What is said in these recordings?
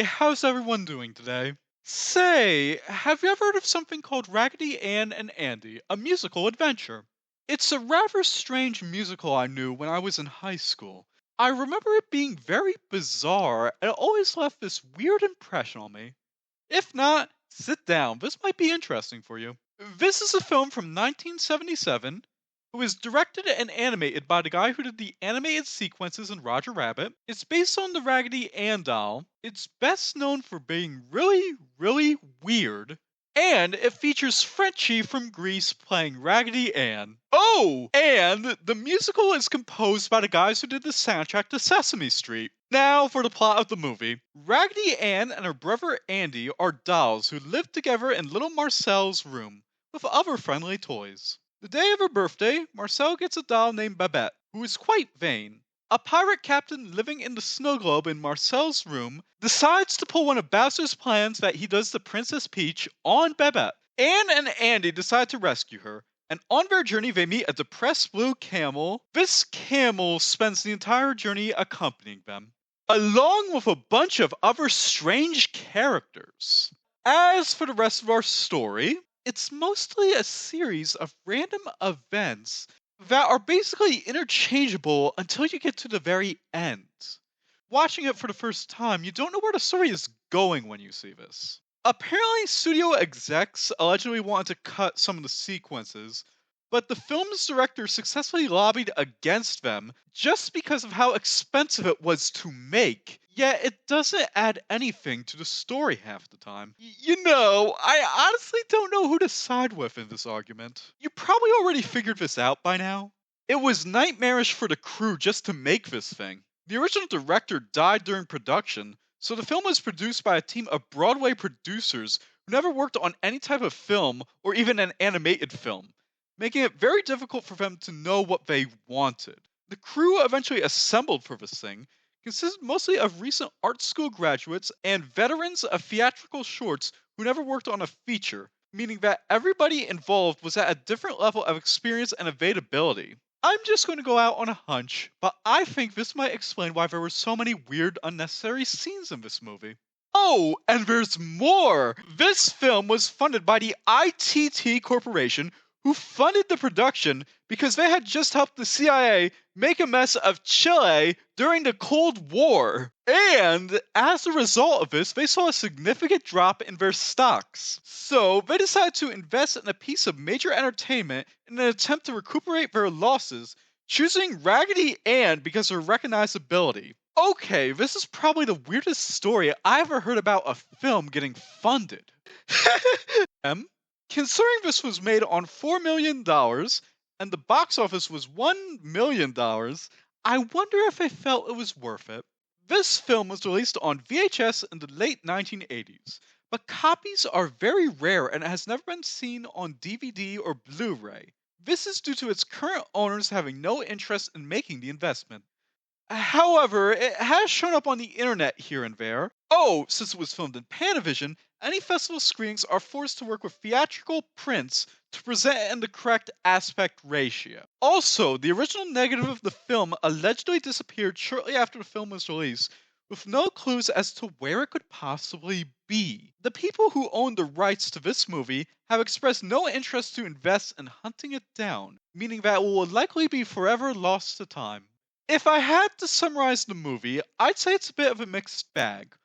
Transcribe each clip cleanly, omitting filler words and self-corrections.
how's everyone doing today? Say, have you ever heard of something called Raggedy Ann and Andy, a musical adventure? It's a rather strange musical I knew when I was in high school. I remember it being very bizarre and it always left this weird impression on me. If not, sit down, this might be interesting for you. This is a film from 1977. It was directed and animated by the guy who did the animated sequences in Roger Rabbit. It's based on the Raggedy Ann doll. It's best known for being really, really weird. And it features Frenchie from Grease playing Raggedy Ann. Oh! And the musical is composed by the guys who did the soundtrack to Sesame Street. Now for the plot of the movie. Raggedy Ann and her brother Andy are dolls who live together in little Marcel's room with other friendly toys. The day of her birthday, Marcel gets a doll named Babette, who is quite vain. A pirate captain living in the snow globe in Marcel's room decides to pull one of Bowser's plans that he does to Princess Peach on Babette. Anne and Andy decide to rescue her, and on their journey they meet a depressed blue camel. This camel spends the entire journey accompanying them, along with a bunch of other strange characters. As for the rest of our story, it's mostly a series of random events that are basically interchangeable until you get to the very end. Watching it for the first time, you don't know where the story is going when you see this. Apparently, studio execs allegedly wanted to cut some of the sequences, but the film's director successfully lobbied against them just because of how expensive it was to make. Yet it doesn't add anything to the story half the time. I honestly don't know who to side with in this argument. You probably already figured this out by now. It was nightmarish for the crew just to make this thing. The original director died during production, so the film was produced by a team of Broadway producers who never worked on any type of film or even an animated film, making it very difficult for them to know what they wanted. The crew eventually assembled for this thing consisted mostly of recent art school graduates and veterans of theatrical shorts who never worked on a feature, meaning that everybody involved was at a different level of experience and availability. I'm just going to go out on a hunch, but I think this might explain why there were so many weird, unnecessary scenes in this movie. Oh, and there's more! This film was funded by the ITT Corporation, who funded the production because they had just helped the CIA make a mess of Chile during the Cold War. And as a result of this, they saw a significant drop in their stocks. So they decided to invest in a piece of major entertainment in an attempt to recuperate their losses, choosing Raggedy Ann because of her recognizability. Okay, this is probably the weirdest story I ever heard about a film getting funded. Considering this was made on $4 million and the box office was $1 million, I wonder if they felt it was worth it. This film was released on VHS in the late 1980s, but copies are very rare and it has never been seen on DVD or Blu-ray. This is due to its current owners having no interest in making the investment. However, it has shown up on the internet here and there. Oh, since it was filmed in Panavision, any festival screenings are forced to work with theatrical prints to present it in the correct aspect ratio. Also, the original negative of the film allegedly disappeared shortly after the film was released, with no clues as to where it could possibly be. The people who own the rights to this movie have expressed no interest to invest in hunting it down, meaning that it will likely be forever lost to time. If I had to summarize the movie, I'd say it's a bit of a mixed bag.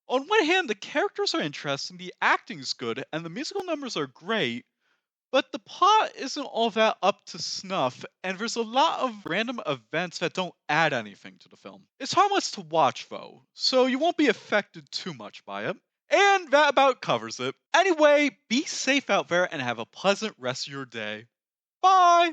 On one hand, the characters are interesting, the acting's good, and the musical numbers are great, but the plot isn't all that up to snuff, and there's a lot of random events that don't add anything to the film. It's harmless to watch though, so you won't be affected too much by it. And that about covers it. Anyway, be safe out there and have a pleasant rest of your day. Bye!